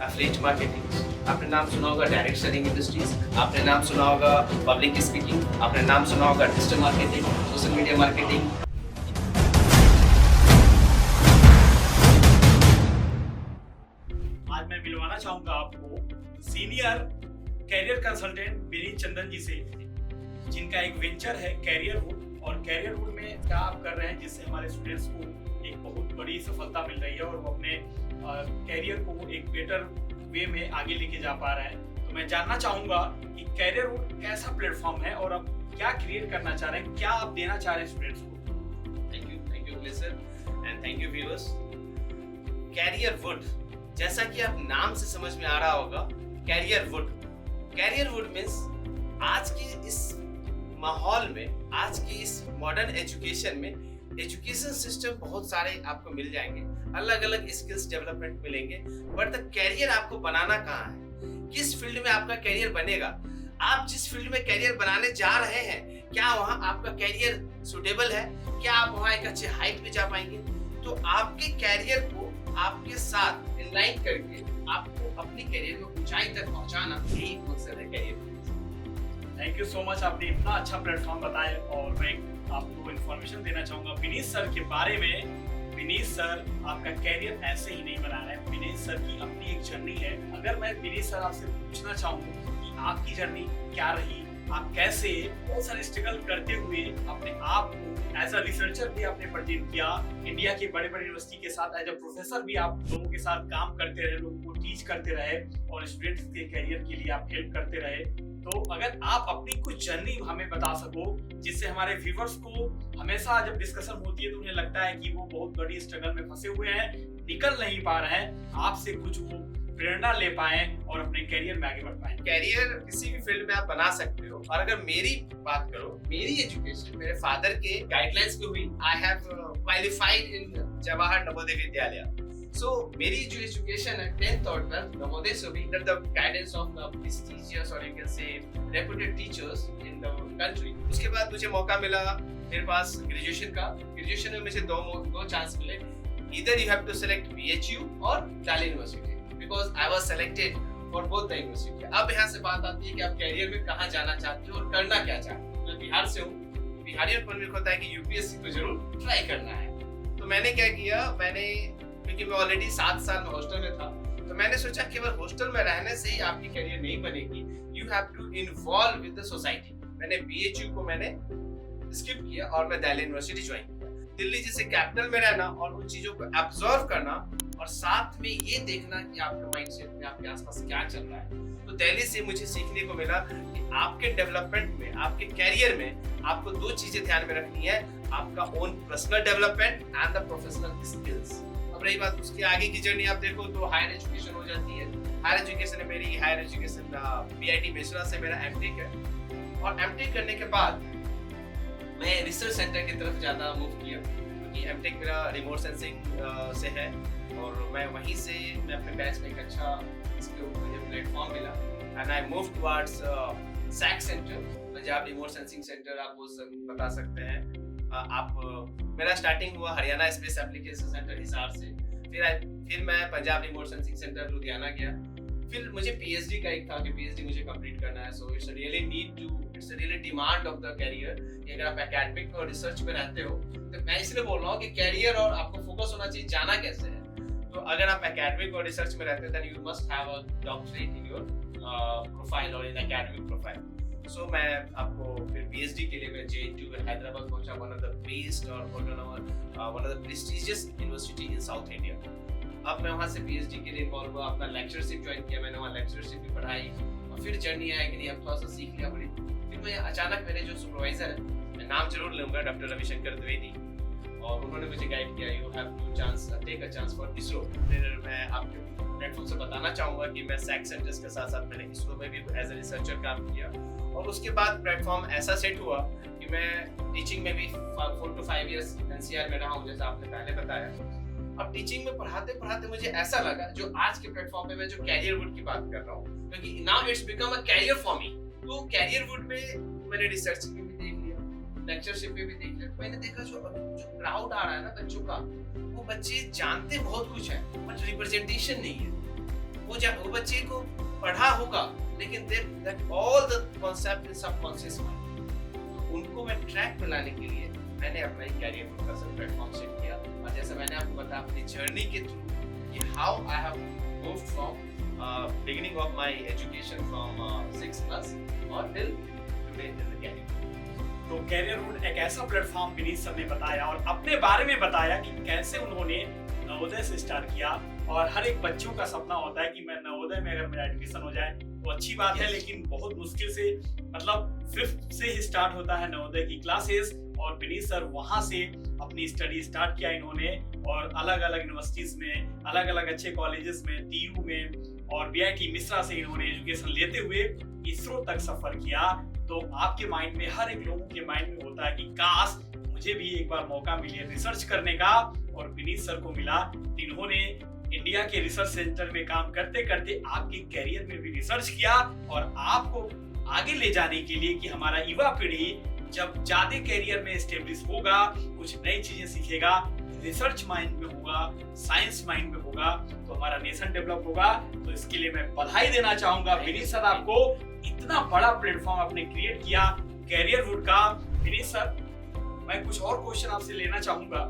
Affiliate marketing, आपने नाम सुना होगा डायरेक्ट सेलिंग इंडस्ट्रीज, आपने नाम सुना होगा पब्लिक स्पीकिंग, आपने नाम सुना होगा digital marketing, social media marketing. आज मैं मिलवाना चाहूंगा आपको सीनियर कैरियर कंसल्टेंट विनीत चंदन जी से, जिनका एक वेंचर है कैरियरवुड। और कैरियरवुड में क्या आप कर रहे हैं जिससे हमारे स्टूडेंट्स को एक बहुत बड़ी सफलता मिल रही है और वो अपने कैरियर को एक बेटर वे में आगे लेके जा पा रहे हैं। तो मैं जानना चाहूंगा कि कैरियरवुड कैसा प्लेटफॉर्म है और आप क्या क्रिएट करना चाह रहे हैं, क्या आप देना चाह रहे हैं स्टूडेंट्स को। Thank you listen and thank you viewers. Careerwood, जैसा कि आप नाम से समझ में आ रहा होगा, कैरियरवुड मीन्स आज के इस माहौल में, आज की इस मॉडर्न एजुकेशन में एजुकेशन सिस्टम बहुत सारे आपको मिल जाएंगे, अलग अलग स्किल्स डेवलपमेंट मिलेंगे, बट द कैरियर आपको बनाना कहाँ है, किस फील्ड में आपका कैरियर बनेगा, आप जिस फील्ड में कैरियर बनाने जा रहे हैं क्या वहाँ आपका कैरियर सुटेबल है, क्या आप वहाँ एक अच्छे हाइट पे जा पाएंगे। तो आपके कैरियर को आपके साथ इनलाइन करके आपको अपनी कैरियर में ऊंचाई तक पहुंचाना, यही मकसद है career. Thank you so much, आपने इतना अच्छा प्लेटफॉर्म बताया। और मैं आपको इन्फॉर्मेशन देना चाहूंगा विनीत सर के बारे में। विनीत सर आपका कैरियर ऐसे ही नहीं बना रहे हैं, विनीत सर की अपनी एक जर्नी है। अगर मैं विनीत सर आपसे पूछना चाहूँ कि आपकी जर्नी क्या रही, आप कैसे बहुत सारे स्ट्रगल करते हुए अपने आप को एज अ रिसर्चर भी आपने प्रेजेंट किया, इंडिया के बड़े बड़े यूनिवर्सिटी के साथ एज अ प्रोफेसर भी आप लोगों के साथ काम करते रहे, लोगों को टीच करते रहे और स्टूडेंट्स के कैरियर के लिए आप हेल्प करते रहे। तो अगर आप अपनी कुछ जर्नी हमें बता सको, जिससे हमारे व्यूवर्स को हमेशा जब डिस्कशन होती है तो उन्हें लगता है कि वो बहुत बड़ी स्ट्रगल में फंसे हुए हैं, निकल नहीं पा रहे हैं, आपसे कुछ वो प्रेरणा ले पाए और अपने कैरियर में आगे बढ़ पाए। कैरियर किसी भी फील्ड में आप बना सकते हो। और अगर मेरी बात करो, मेरी एजुकेशन मेरे फादर के गाइडलाइंस पे हुई। I have qualified in Jawahar Navodaya Vidyalaya. सो मेरी जो एजुकेशन है 10th और 12th नवोदय से हुई, under the guidance of the prestigious और you can say reputed teachers in the country. उसके बाद मुझे मौका मिला मेरे पास ग्रेजुएशन का। ग्रेजुएशन में मुझे दो चांस मिले, either you have to select BHU और Delhi university, because I was selected for both the university। अब यहाँ से बात आती है कि आप कैरियर में कहाँ जाना चाहते हो और करना क्या चाहते हो। मैं बिहार से हूँ, बिहारियों में होता है कि यूपीएससी को जरूर ट्राई करना है। तो मैंने क्या किया, क्योंकि मैं ऑलरेडी 7 साल में हॉस्टल में था, तो मैंने सोचा केवल हॉस्टल में रहने से ही आपकी कैरियर नहीं बनेगी, you have to involve with the society. मैंने BHU को मैंने स्किप किया और मैं दिल्ली यूनिवर्सिटी ज्वाइन किया। दिल्ली जैसे कैपिटल में रहना और उन चीजों को एब्जॉर्व करना और साथ में ये देखना कि आपके माइंडसेट में आपके आसपास क्या चल रहा है। तो दिल्ली से मुझे सीखने को मिला कि आपके डेवलपमेंट में, आपके कैरियर में आपको 2 चीजें ध्यान में रखनी है, आपका own personal development and the professional skills. अब रही बात उसके आगे की जर्नी, आप देखो तो हायर एजुकेशन हो जाती है। हायर एजुकेशन है मेरी, हायर एजुकेशन BIT मेसरा से मेरा MTech है। और MTech करने के बाद मैं रिसर्च सेंटर की तरफ ज़्यादा मूव किया, क्योंकि MTech मेरा रिमोट सेंसिंग से है और मैं वहीं से मैं अपने बैच में एक अच्छा इसके ऊपर मुझे प्लेटफॉर्म मिला and I move towards SAC centre, Punjab remote sensing centre आप बता सकते हैं। मेरा स्टार्टिंग हुआ Haryana space application centre Hisar से, फिर मैं Punjab remote sensing centre Ludhiana गया। फिर मुझे PhD का एक था कि PhD मुझे कंप्लीट करना है। So it's really demand of the career कि अगर आप एकेडमिक और रिसर्च में रहते हो, तो मैं इसलिए बोल रहा हूँ कि कैरियर और आपको फोकस होना चाहिए, जाना कैसे है। तो अगर आप एकेडमिक और रिसर्च में रहते हैं then you must have a doctorate in your profile और इन एकेडमिक प्रोफाइल। सो मैं आपको फिर PhD के लिए मैं JNTU हैदराबाद पहुंचा, वन ऑफ द बेस्ट और one of the prestigious university in south India. अब मैं वहाँ से PhD के लिए इन्वॉल्व हुआ, अपना लेक्चरशिप ज्वाइन किया, मैंने वहाँ लेक्चरशिप भी पढ़ाई और फिर जर्नी आया कि नहीं अब थोड़ा सा सीख लिया बड़ी। फिर मैं अचानक मेरे जो सुपरवाइजर है, मैं नाम जरूर लूँगा, डॉक्टर रविशंकर द्विवेदी, और उन्होंने मुझे गाइड किया, you have to take a chance for ISRO। फिर मैं आपके प्लेटफॉर्म से बताना चाहूँगा कि मैं SAC सेंटर्स के साथ साथ मैंने ISRO में भी एज ए रिसर्चर काम किया और उसके बाद प्लेटफॉर्म ऐसा सेट हुआ कि मैं टीचिंग में भी 4 to 5 years NCR में रहा हूँ, जैसा आपने पहले बताया। अब टीचिंग में पढ़ाते पढ़ाते मुझे ऐसा लगा, जो आज के प्लेटफॉर्म पे मैं जो कैरियरवुड की बात कर रहा हूँ, क्योंकि now it's become a career for me. तो कैरियरवुड में मैंने रिसर्च में भी देख लिया, लेक्चरशिप में भी देख लिया। मैंने देखा जो क्राउड आ रहा है ना बच्चों का, वो बच्चे जानते बहुत कुछ है बट रिप्रेजेंटेशन नहीं है। वो बच्चे को पढ़ा होगा, लेकिन that all the concept in subconscious mind. उनको मैं ट्रैक पे लाने के लिए मैंने अपना एक कैरियर प्रोफेशनल प्लेटफॉर्म सेट किया। और जैसे मैंने आपको बताया अपनी जर्नी के थ्रू कि how I have moved from beginning of my education from 6 class और till today in the career. तो कैरियर रूट एक ऐसा प्लेटफॉर्म विनीत सर ने बताया और अपने बारे में बताया कि कैसे उन्होंने नवोदय से स्टार्ट किया। और हर एक बच्चों का सपना होता है कि मैं नवोदय में अगर मेरा एडमिशन हो जाए तो अच्छी बात है, लेकिन बहुत मुश्किल से, मतलब 5th से ही स्टार्ट होता है नवोदय की क्लासेस। और विनीत सर वहां से अपनी स्टडी स्टार्ट किया इन्होंने, और अलग अलग यूनिवर्सिटीज में, अलग अलग अच्छे कॉलेजेस में, TU में और BIT मिश्रा से इन्होंने एजुकेशन लेते हुए इसरो तक सफर किया। तो आपके माइंड में, हर एक लोगों के माइंड में होता है कि काश मुझे भी एक बार मौका मिले रिसर्च करने का, और विनीत सर को मिला। इन्होंने इंडिया के रिसर्च सेंटर में काम करते करते आपके कैरियर में भी रिसर्च किया और आपको आगे ले जाने के लिए कि हमारा युवा पीढ़ी जब ज्यादा कैरियर में एस्टेब्लिश होगा, कुछ नई चीजें सीखेगा, रिसर्च माइंड में होगा, साइंस माइंड में होगा, तो हमारा नेशन डेवलप होगा। तो इसके लिए मैं बधाई देना चाहूंगा विनीत सर, आपको इतना बड़ा प्लेटफॉर्म आपने क्रिएट किया कैरियर रूट का। विनीत सर, मैं कुछ और क्वेश्चन आपसे लेना चाहूंगा,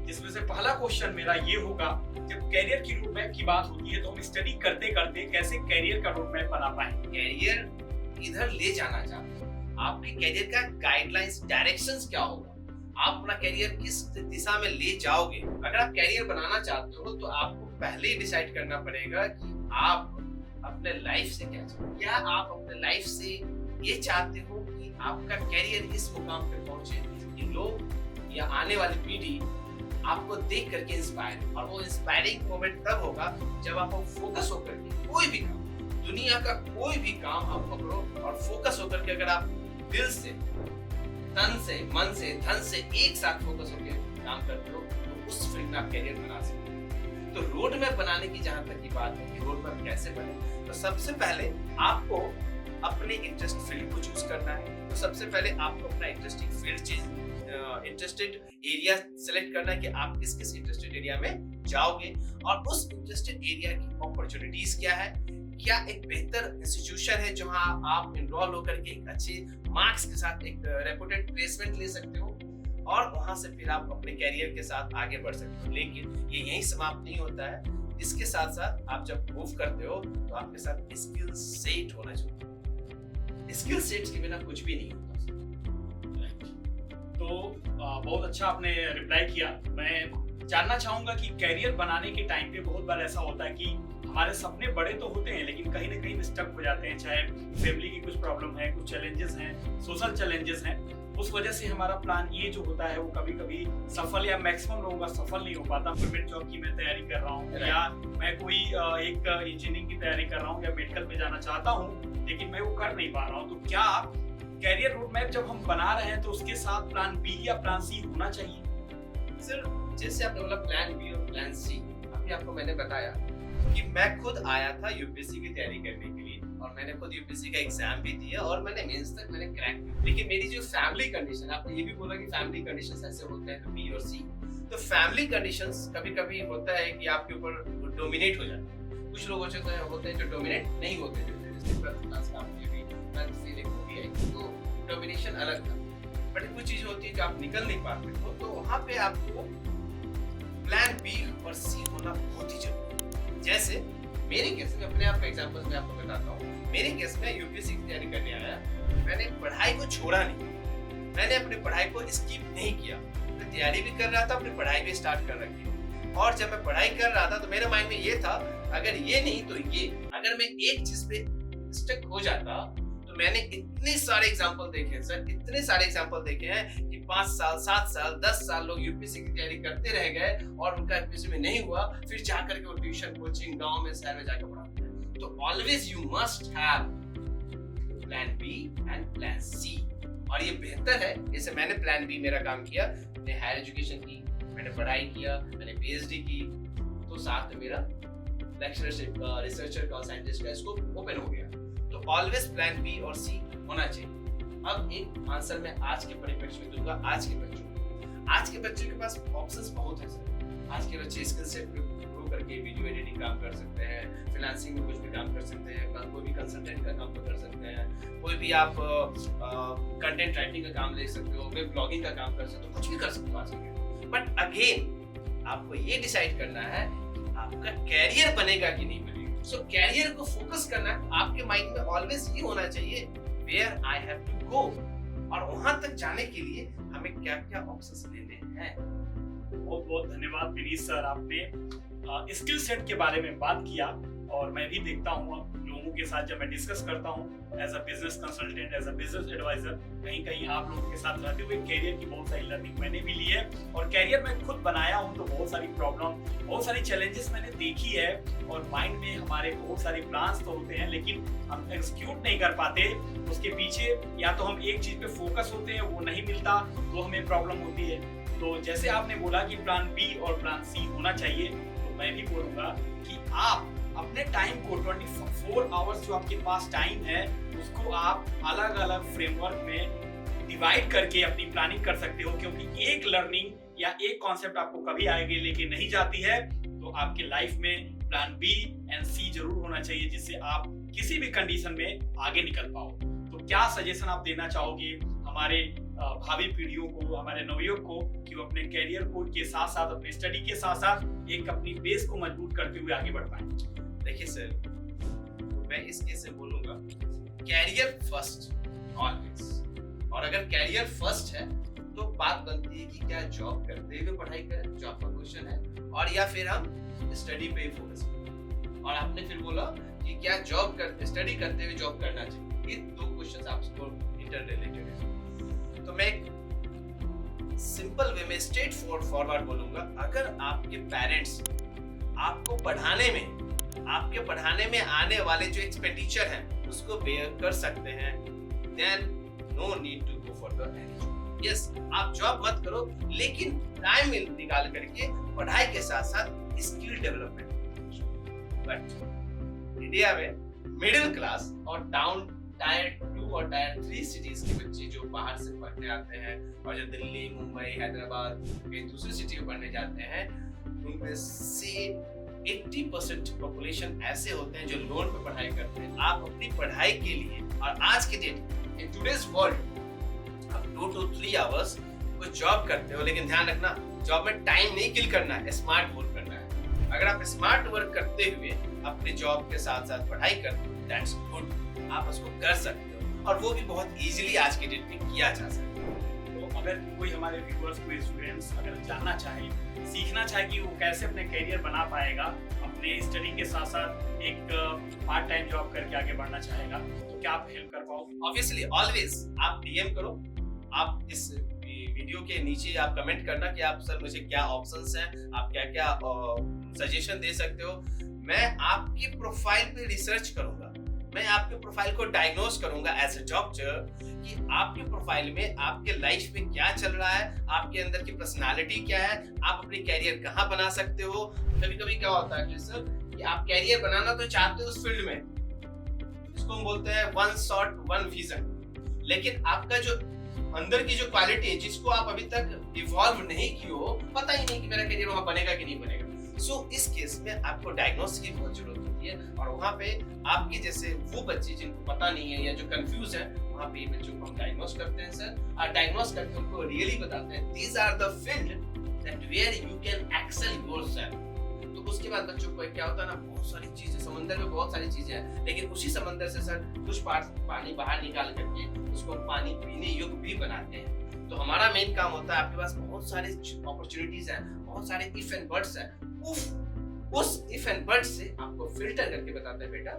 जिसमें से पहला क्वेश्चन मेरा ये होगा, जब कैरियर की रोड मैप की बात होती है तो हम स्टडी करते करते कैसे कैरियर का रोड मैप बना पाए? कैरियर इधर ले जाना चाहते हो, आपके कैरियर का गाइडलाइंस, डायरेक्शंस क्या होगा, आप अपना कैरियर किस दिशा में ले जाओगे। अगर आप कैरियर बनाना चाहते हो तो आपको पहले ही डिसाइड करना पड़ेगा कि आप अपने लाइफ से क्या चाहते हो। क्या आप अपने लाइफ से ये चाहते हो कि आपका कैरियर इस मुकाम पे पहुंचे कि लोग या आने वाली पीढ़ी आपको देख करके इंस्पायर, और वो इंस्पायरिंग मोमेंट तब होगा जब आप फोकस होकर के कोई भी काम, दुनिया का कोई भी काम आप पकड़ो और फोकस होकर के अगर आप दिल से, तन से, मन से, धन से एक साथ फोकस होकर काम करते हो तो उस फील्ड में आप कैरियर बना सकते हो। तो रोड मैप बनाने की जहां तक की बात है कि रोड मैप कैसे बने, तो सबसे पहले आपको अपने इंटरेस्ट फील्ड को चूज करना है। तो सबसे पहले आपको अपना interesting field interested area select करना है कि आप किस किस इंटरेस्टेड एरिया में जाओगे, और उस इंटरेस्टेड एरिया की अपॉर्चुनिटीज क्या है, क्या एक बेहतर इंस्टीट्यूशन है जहां आप इनरोल होकर के एक अच्छे मार्क्स के साथ एक रेपुटेड प्लेसमेंट ले सकते हो, और वहां से फिर आप अपने कैरियर के साथ आगे बढ़ सकते हो। लेकिन ये यहीं समाप्त नहीं होता है, इसके साथ साथ आप जब मूव करते हो तो आपके साथ स्किल सेट होना चाहिए। स्किल सेट्स के बिना कुछ भी नहीं होता। तो बहुत अच्छा आपने रिप्लाई किया। मैं जानना चाहूंगा कि कैरियर बनाने के टाइम पे बहुत बार ऐसा होता है कि हमारे सपने बड़े तो होते हैं, लेकिन कहीं ना कहीं स्टक हो जाते हैं, चाहे फैमिली की कुछ प्रॉब्लम है, कुछ चैलेंजेस हैं, सोशल चैलेंजेस हैं। उस वजह से हमारा प्लान ये जो होता है वो कभी कभी सफल, या मैक्सिमम लोगों का सफल नहीं हो पाता। गवर्नमेंट जॉब की मैं तैयारी कर रहा हूँ, या मैं कोई एक इंजीनियरिंग की तैयारी कर रहा हूँ, या मेडिकल में जाना चाहता हूँ, लेकिन मैं वो कर नहीं पा रहा हूँ। तो क्या कैरियर रोड मैप जब हम बना रहे हैं तो उसके साथ प्लान B या प्लान C होना चाहिए? सर, जैसे आपने बोला प्लान B और प्लान C, अभी आपको मैंने बताया कि मैं खुद आया था यूपीएससी की तैयारी करने के लिए, और मैंने खुद यूपीएससी का एग्जाम भी दिया और मैंने मेंस तक मैंने क्रैक किया। लेकिन मेरी जो फैमिली कंडीशन, आपने ये भी बोला कि फैमिली कंडीशंस ऐसे होते हैं तो B और C, तो फैमिली कंडीशंस कभी कभी होता है कि आपके ऊपर डोमिनेट हो जाते हैं। कुछ लोग होते हैं जो डोमिनेट नहीं होते, तो डोमिनेशन अलग था, बट कुछ चीजें होती है जो आप निकल नहीं पाते हो, तो वहां पे आपको प्लान B और C होना बहुत ही जरूरी है। जैसे मेरे केस में, अपने आप का एग्जांपल मैं आपको बताता हूँ। मेरे केस में यूपीएससी की तैयारी करने आया, मैंने पढ़ाई को छोड़ा नहीं, मैंने अपनी पढ़ाई को स्किप नहीं किया, मैं तैयारी भी कर रहा था, अपनी पढ़ाई भी स्टार्ट कर रखी। और जब मैं पढ़ाई कर रहा था तो मेरे माइंड में ये था, अगर ये नहीं तो ये, अगर मैं एक चीज पे स्टक हो जाता, तो मैंने इतने सारे एग्जांपल देखे हैं सर, इतने सारे एग्जांपल देखे हैं कि 5 साल, 7 साल, 10 साल लोग यूपीएससी की तैयारी करते रह गए और उनका यूपीएससी में नहीं हुआ, फिर जाकर के वो ट्यूशन, कोचिंग, गांव में, शहर में जाकर पढ़ाते हैं। तो always you must have plan B and plan C, और ये बेहतर है। जैसे मैंने प्लान B मेरा काम किया, मैंने हायर एजुकेशन की, मैंने पढ़ाई किया, मैंने PhD की, तो साथ में मेरा लेक्चरशिप का, रिसर्चर का, साइंटिस्ट का स्कोप ओपन हो गया। तो ऑलवेज प्लान B और C होना चाहिए। अब एक आंसर मैं आज के परिप्रेक्ष्य में दूंगा। आज के बच्चों के पास ऑप्शंस बहुत है सर। आज के बच्चे स्किल सेट पे ग्रो करके वीडियो एडिटिंग भी काम कर सकते हैं, फ्रीलांसिंग में कुछ भी काम कर सकते हैं, कोई भी कंसल्टेंट का काम कर सकते हैं, कोई भी आप कंटेंट राइटिंग का काम ले सकते हो, वेब ब्लॉगिंग का काम कर सकते हो, कुछ भी कर सकते हो आज के। बट अगेन आपको ये डिसाइड करना है आपका कैरियर बनेगा कि नहीं बनेगा। सो कैरियर को फोकस करना है, आपके माइंड में ऑलवेज ये होना चाहिए where I have to go, और वहां तक जाने के लिए हमें क्या क्या ऑप्शंस लेने हैं। बहुत बहुत धन्यवाद विनीत सर, आपने स्किल सेट के बारे में बात किया। और मैं भी देखता हूँ लोगों के साथ जब मैं डिस्कस करता हूँ as a business consultant, as a business advisor, कहीं कहीं आप लोगों के साथ रहते हुए कैरियर की बहुत सारी लर्निंग मैंने भी ली है, और कैरियर में खुद बनाया हूँ तो बहुत सारी प्रॉब्लम, बहुत सारी चैलेंजेस मैंने देखी है। और माइंड में हमारे बहुत सारे प्लान्स तो होते हैं लेकिन हम एग्जीक्यूट नहीं कर पाते। उसके पीछे या तो हम एक चीज पे फोकस होते हैं, वो नहीं मिलता तो हमें प्रॉब्लम होती है। तो जैसे आपने बोला कि प्लान बी और प्लान सी होना चाहिए, तो मैं भी बोलूंगा कि आप अपने टाइम को 24 आवर्स जो आपके पास टाइम है उसको आप अलग अलग फ्रेमवर्क में डिवाइड करके अपनी प्लानिंग कर सकते हो, क्योंकि एक लर्निंग या एक कॉन्सेप्ट आपको कभी आगे लेके नहीं जाती है। तो आपके लाइफ में प्लान बी एंड सी जरूर होना चाहिए, जिससे आप किसी भी कंडीशन में आगे निकल पाओ। तो क्या सजेशन आप देना चाहोगे हमारे भावी पीढ़ियों को, हमारे नवयुवक को, कि वो अपने कैरियर को के साथ साथ, अपने स्टडी के साथ साथ एक अपनी बेस को मजबूत करते हुए आगे बढ़ पाए? देखिए सर, मैं इस केस से बोलूंगा कैरियर फर्स्ट ऑलवेज। और अगर कैरियर फर्स्ट है तो बात बनती है कि क्या जॉब करते हुए पढ़ाई करें, जॉब का क्वेश्चन है, और या फिर हम स्टडी पे ही फोकस करें। और आपने फिर बोला कि क्या स्टडी करते हुए जॉब करना चाहिए। ये दो क्वेश्चन आपको इंटर रिलेटेड है। तो मैं एक सिंपल वे में स्ट्रेट फॉरवर्ड बोलूंगा, अगर आपके पेरेंट्स आपको आपके पढ़ाने में आने वाले जो एक्सपेंडिचर है उसको बेयर कर सकते हैं, then no need to go for the any. Yes, आप जॉब मत करो, लेकिन टाइम निकाल करके पढ़ाई के साथ साथ स्किल डेवलपमेंट। बट इंडिया में मिडिल क्लास और डाउन टायर 2 और टायर 3 सिटीज के बच्चे जो बाहर से पढ़ने आते हैं, और जो दिल्ली, मुंबई, हैदराबाद कई दूसरी सिटी में पढ़ने जाते हैं, उनमें से 80% पॉपुलेशन ऐसे होते हैं जो लोन पे पढ़ाई करते हैं। आप अपनी पढ़ाई के लिए, और आज के डेट इन टुडेज वर्ल्ड, आप 2 to 3 आवर्स कोई जॉब करते हो, लेकिन ध्यान रखना जॉब में टाइम नहीं किल करना है, स्मार्ट वर्क करना है। अगर आप स्मार्ट वर्क करते हुए अपने जॉब के साथ साथ पढ़ाई करते हो, दैट्स गुड, आप उसको कर सकते हो, और वो भी बहुत इजीली आज के डेट में किया जा सकता है। तो अगर कोई हमारे व्यूअर्स, कोई स्टूडेंट्स अगर जानना चाहे, सीखना चाहे कि वो कैसे अपने करियर बना पाएगा, अपने स्टडी के साथ साथ एक पार्ट टाइम जॉब करके आगे बढ़ना चाहेगा, तो क्या आप हेल्प कर पाओगे? ऑब्वियसली ऑलवेज आप डीएम करो, आप इस वीडियो के नीचे आप कमेंट करना कि आप सर मुझे क्या ऑप्शंस हैं, आप क्या क्या सजेशन दे सकते हो। मैं आपकी प्रोफाइल पे रिसर्च करूंगा, मैं आपके प्रोफाइल को डायग्नोज करूंगा एज अ डॉक्टर कि आपके प्रोफाइल में आपके लाइफ में क्या चल रहा है, आपके अंदर की पर्सनालिटी क्या है, आप अपनी कैरियर कहाँ बना सकते हो। कभी कभी क्या होता है कि सर कि आप कैरियर बनाना तो चाहते हो उस फील्ड में, इसको हम बोलते हैं वन शॉट वन विजन, लेकिन आपका जो अंदर की जो क्वालिटी है जिसको आप अभी तक इवॉल्व नहीं किए हो, पता ही नहीं कि मेरा कैरियर वहां बनेगा कि नहीं बनेगा। इस केस में आपको डायग्नोस की बहुत जरूरत होती है, और वहां पे आपके जैसे वो बच्चे जिनको पता नहीं है या जो कंफ्यूज है, वहां पे बच्चों को हम डायग्नोस करते हैं सर, और डायग्नोस करके उनको रियली बताते हैं these are the field that where you can excel yourself. तो उसके बाद बच्चों को क्या होता है ना, बहुत सारी चीजें, समंदर में बहुत सारी चीजें हैं, लेकिन उसी समंदर से सर कुछ पानी बाहर निकाल करके उसको पानी पीने योग्य भी बनाते हैं। तो हमारा मेन काम होता है, आपके पास बहुत सारे अपॉर्चुनिटीज हैं, बहुत सारे इफ एंड बट्स हैं, उस इफ एंड बट से आपको फिल्टर करके बताते हैं बेटा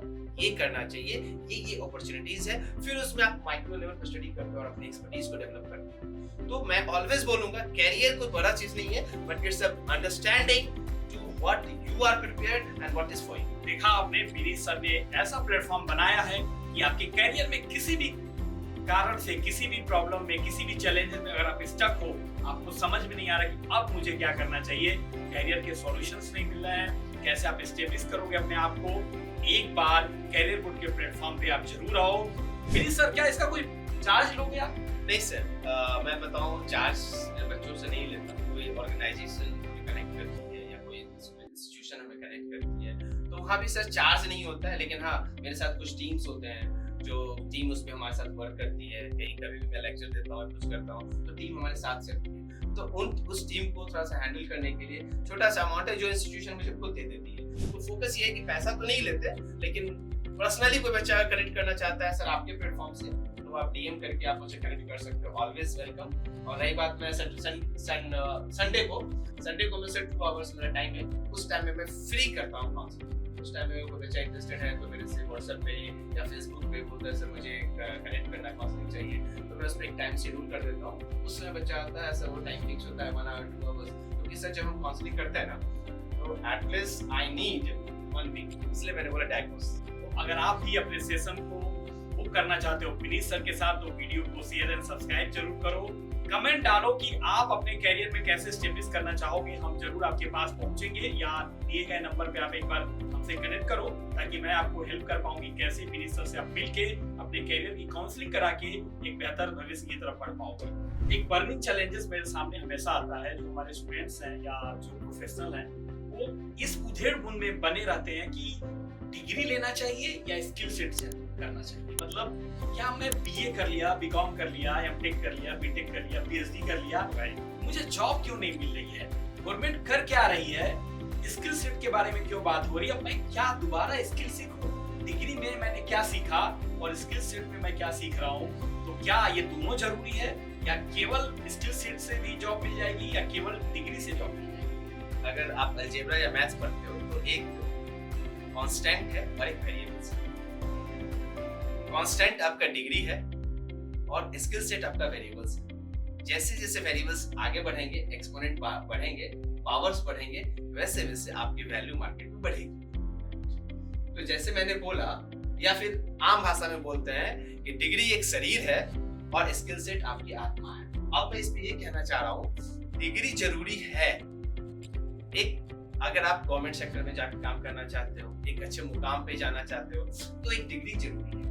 ये करना चाहिए, ये अपॉर्चुनिटीज है, फिर उसमें आप माइक्रो लेवल पर स्टडी करते हो और अपनी एक्सपर्टीज को डेवलप करते हो। तो मैं ऑलवेज बोलूंगा कैरियर कोई बड़ा चीज नहीं है, but it's a understanding to what you are prepared and what is for you. देखा आपने, विनीत सर ने ऐसा प्लेटफॉर्म बनाया है कि आपके कैरियर में किसी भी कारण से, किसी भी प्रॉब्लम में, किसी भी चैलेंज में अगर आप स्टक हो, आपको समझ में नहीं आ रहा कि अब मुझे क्या करना चाहिए, कैरियर के सॉल्यूशंस नहीं मिल रहे हैं, कैसे आप एस्टेब्लिश करोगे अपने आप को, एक बार कैरियर बोर्ड के प्लेटफॉर्म पे आप जरूर आओ। विनीत सर, क्या इसका कोई चार्ज लोगे आप? नहीं सर, मैं बताऊं, चार्ज बच्चों से नहीं लेता। कोई ऑर्गेनाइजेशन हमें कनेक्ट करती है या कोई इंस्टीट्यूशन हमें कनेक्ट करती है, वहाँ भी सर चार्ज नहीं होता है, लेकिन हाँ मेरे साथ कुछ टीम्स होते हैं जो टीम उसमें हमारे साथ वर्क करती है। कहीं कभी भी मैं लेक्चर देता हूँ कुछ करता हूँ तो टीम हमारे साथ चलती है, तो उस टीम को थोड़ा सा हैंडल करने के लिए छोटा सा अमाउंट है जो इंस्टीट्यूशन मुझे खुद दे देती है। तो फोकस ये है कि पैसा तो नहीं लेते, लेकिन पर्सनली कोई बच्चा कनेक्ट करना चाहता है सर आपके प्लेटफॉर्म से, तो आप डीएम करके आप मुझे कनेक्ट कर सकते हो, ऑलवेज वेलकम। और रही बात मैं संडे को मैं सिर्फ 2 आवर्स मेरा टाइम है, उस टाइम में मैं फ्री करता हूँ काउंसलिंग। उस टाइम में कोई बच्चा इंटरेस्टेड है तो मेरे से व्हाट्सएप पे या फेसबुक पे बोलता है सर मुझे कनेक्ट करना काउंसलिंग चाहिए, तो मैं उसमें एक टाइम शेड्यूल कर देता हूँ। उस समय बच्चा आता है, सर वो टाइम फिक्स होता है 1 आवर 2 आवर्स, क्योंकि सर जब हम काउंसलिंग करते हैं ना तो एटलीस्ट आई नीड 1 वीक, इसलिए मैंने बोला डायग्नोस। तो अगर आप भी अपने सेशन को बुक करना चाहते हो विनीत सर के साथ, तो वीडियो को शेयर एंड सब्सक्राइब जरूर करो। कमेंट डालो कि आप अपने कैरियर में कैसे स्टेब्लिश करना चाहोगे, हम जरूर आपके पास पहुंचेंगे, या दिए गए नंबर पे आप एक बार हमसे कनेक्ट करो ताकि मैं आपको हेल्प कर पाऊंगी कैसे विनीत सर से आप मिलके अपने कैरियर की काउंसलिंग करा के एक बेहतर भविष्य की तरफ बढ़ पाओगे। एक बर्निंग चैलेंजेस मेरे सामने हमेशा आता है, जो हमारे स्टूडेंट्स हैं या जो प्रोफेशनल हैं वो इस उधेड़-बुन में बने रहते हैं कि डिग्री लेना चाहिए या स्किल सेट से करना चाहिए। मतलब क्या मैं बीए कर लिया, बीकॉम कर लिया, एमटेक कर लिया, बीटेक कर लिया, पीएचडी कर लिया, मुझे जॉब क्यों नहीं मिल रही है, गवर्नमेंट कर क्या रही है, स्किल सेट के बारे में क्यों बात हो रही है, मैं क्या दोबारा स्किल सीखूं, डिग्री में मैंने क्या सीखा और स्किल सेट में मैं क्या सीख रहा हूँ, तो क्या ये दोनों जरूरी है या केवल स्किल सेट से भी जॉब मिल जाएगी या केवल डिग्री से जॉब मिल जाएगी। अगर आप अलजेब्रा या मैथ्स पढ़ते हो तो एक कांस्टेंट है और एक वेरिएबल्स है। कांस्टेंट आपका डिग्री है और स्किल सेट आपका वेरिएबल्स है। जैसे जैसे वेरिएबल्स आगे बढ़ेंगे, एक्सपोनेंट बढ़ेंगे, पावर्स बढ़ेंगे, वैसे वैसे आपकी वैल्यू मार्केट में बढ़ेगी। तो जैसे मैंने बोला, या फिर आम भाषा में बोलते हैं कि डिग्री एक शरीर है और स्किल सेट आपकी आत्मा है। अब मैं इस पे ये कहना चाह रहा हूँ, डिग्री जरूरी है। एक अगर आप गवर्नमेंट सेक्टर में जाकर काम करना चाहते हो, एक अच्छे मुकाम पे जाना चाहते हो, तो एक डिग्री जरूरी है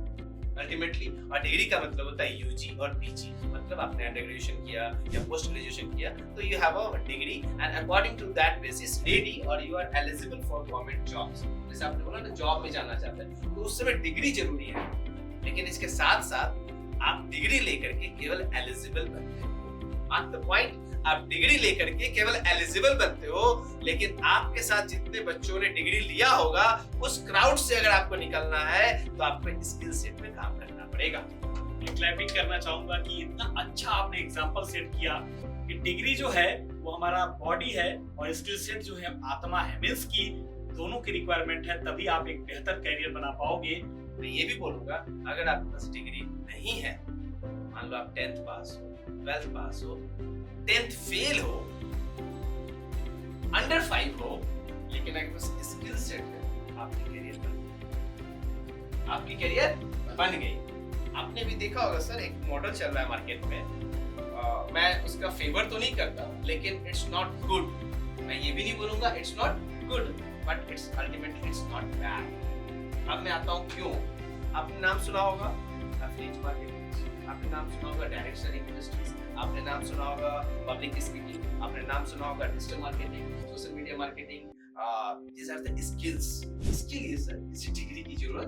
अल्टीमेटली। और डिग्री का मतलब होता है यूजी और पीजी, मतलब आपने अंडर ग्रेजुएशन किया या पोस्ट ग्रेजुएशन किया तो you have a degree and according to that basis ready और you are eligible for government jobs. जैसे आपने बोला ना जॉब में जाना चाहते हैं तो उस समय डिग्री जरूरी है, लेकिन इसके साथ साथ आप डिग्री लेकर के केवल एलिजिबल बनते हो। ऑन द पॉइंट, आप डिग्री लेकर के केवल एलिजिबल बनते हो, लेकिन आपके साथ जितने बच्चों ने डिग्री लिया होगा उस क्राउड से अगर आपको निकलना है तो आपको स्किल सेट में काम करना पड़ेगा। क्लैपिंग करना चाहूंगा कि इतना अच्छा आपने एग्जांपल सेट किया कि डिग्री जो है वो हमारा बॉडी है और स्किल सेट जो है आत्मा है, मींस की दोनों की रिक्वायरमेंट है, तभी आप एक बेहतर कैरियर बना पाओगे। मैं ये भी बोलूंगा, अगर आपके पास डिग्री नहीं है, मान लो आप 10th पास हो, 12th पास हो, 10th फेल हो, अंडर 5 हो, लेकिन अगर बस स्किल सेट है, आपकी कैरियर बन गई। आपने भी देखा होगा सर, एक मॉडल चल रहा है मार्केट में, मैं उसका फेवर तो नहीं करता, लेकिन इट्स नॉट गुड। मैं ये भी नहीं बोलूंगा it's not good, but it's ultimately it's not bad. अब मैं आता हूँ क्यों। आपने नाम सुना होगा एफिलिएट मार्केटिंग, आपने नाम सुना होगा डायरेक्ट सेलिंग इंडस्ट्रीज, आपने नाम सुना होगा पब्लिक स्पीकिंग, आपने नाम सुना होगा digital marketing, social media marketing. these are the skills। इसके लिए सर किसी डिग्री की जरूरत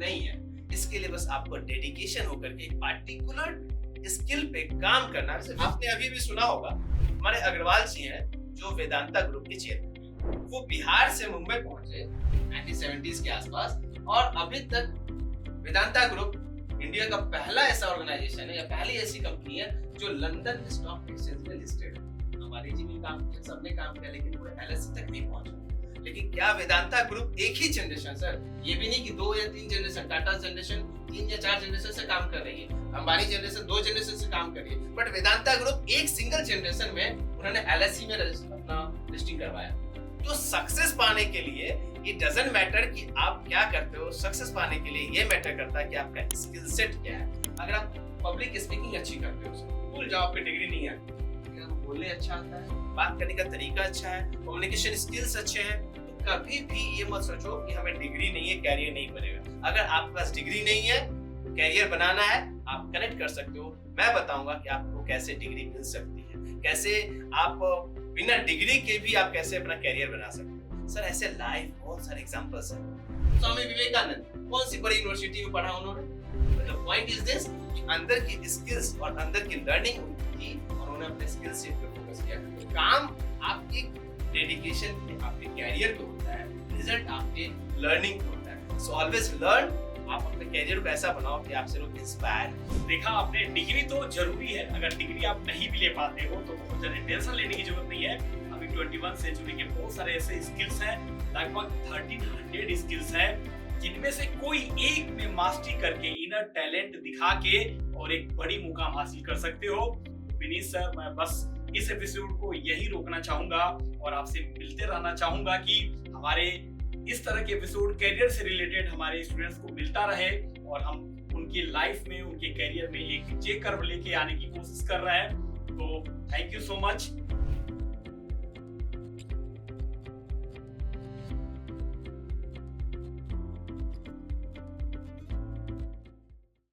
नहीं है। इसके लिए बस आपको डेडिकेशन होकर के एक पार्टिकुलर स्किल पे काम करना है। आपने अभी भी सुना होगा, हमारे अग्रवाल जी हैं जो वेदांता ग्रुप के चेयरमैन, वो बिहार से मुंबई पहुंचे 1970s के आसपास, और अभी तक वेदांता ग्रुप इंडिया का पहला ऐसा ऑर्गेनाइजेशन है या पहली ऐसी कंपनी है जो लंदन स्टॉक एक्सचेंज में लिस्टेड है। हमारे जी भी काम किया, सबने काम किया, लेकिन वो एलएसई तक नहीं पहुंचा। लेकिन क्या वेदांता ग्रुप एक ही जनरेशन, सर ये भी नहीं कि 2 या 3 जनरेशन, टाटा जनरेशन 3 या 4 जनरेशन से काम कर रही है, अंबानी जनरेशन 2 जनरेशन से काम कर रही है, बट वेदांता ग्रुप एक सिंगल जनरेशन में उन्होंने एलएसई में अपना लिस्टिंग करवाया। तो सक्सेस पाने के लिए इट डजंट मैटर कि आप क्या करते हो, सक्सेस पाने के लिए ये मैटर करता है कि आपका स्किल सेट क्या है। अगर आप पब्लिक स्पीकिंग अच्छी करते हो, भूल जाओ आपकी डिग्री नहीं है, लेकिन आपको बोलने अच्छा आता है, बात करने का तरीका अच्छा है, कम्युनिकेशन स्किल्स अच्छे हैं, तो कभी भी ये मत सोचो कि हमें डिग्री नहीं है कैरियर नहीं बनेगा। अगर आपके पास डिग्री नहीं है, कैरियर बनाना है, आप कनेक्ट कर सकते हो। मैं बताऊंगा कि आपको कैसे डिग्री मिल सकती है, कैसे आप बिना डिग्री के भी आप कैसे अपना कैरियर बना सकते हो। सर ऐसे लाइव बहुत सारे एग्जांपल्स हैं। स्वामी विवेकानंद कौन सी बड़ी यूनिवर्सिटी में पढ़ा उन्होंने? द पॉइंट इज दिस, अंदर की स्किल्स और अंदर की लर्निंग उनकी, और उन्होंने अपने स्किल सेट पे फोकस किया। तो काम आपके डेडिकेशन पे, आपके कैरियर पे होता है, रिजल्ट आपके लर्निंग पे होता है। So always learn. आप अपने कैरियर को ऐसा बनाओ कि आपसे लोग इंस्पायर। देखा आपने, डिग्री तो जरूरी है। अगर डिग्री आप नहीं भी ले पाते हो तो बहुत ज्यादा टेंशन लेने की जरूरत नहीं है। अभी 21 सेंचुरी के बहुत सारे ऐसे स्किल्स हैं, लगभग 1300 स्किल्स हैं, जिनमें से कोई एक में मास्टरी करके इनर टैलेंट दिखा के और एक बड़ी मुकाम हासिल कर सकते हो। विनीत सर, मैं बस इस एपिसोड को यही रोकना चाहूंगा और आपसे मिलते रहना चाहूंगा कि हमारे इस तरह के एपिसोड कैरियर से रिलेटेड हमारे स्टूडेंट्स को मिलता रहे और हम उनकी लाइफ में, उनके कैरियर में एक जे कर्व लेके आने की कोशिश कर रहे हैं। तो थैंक यू सो मच।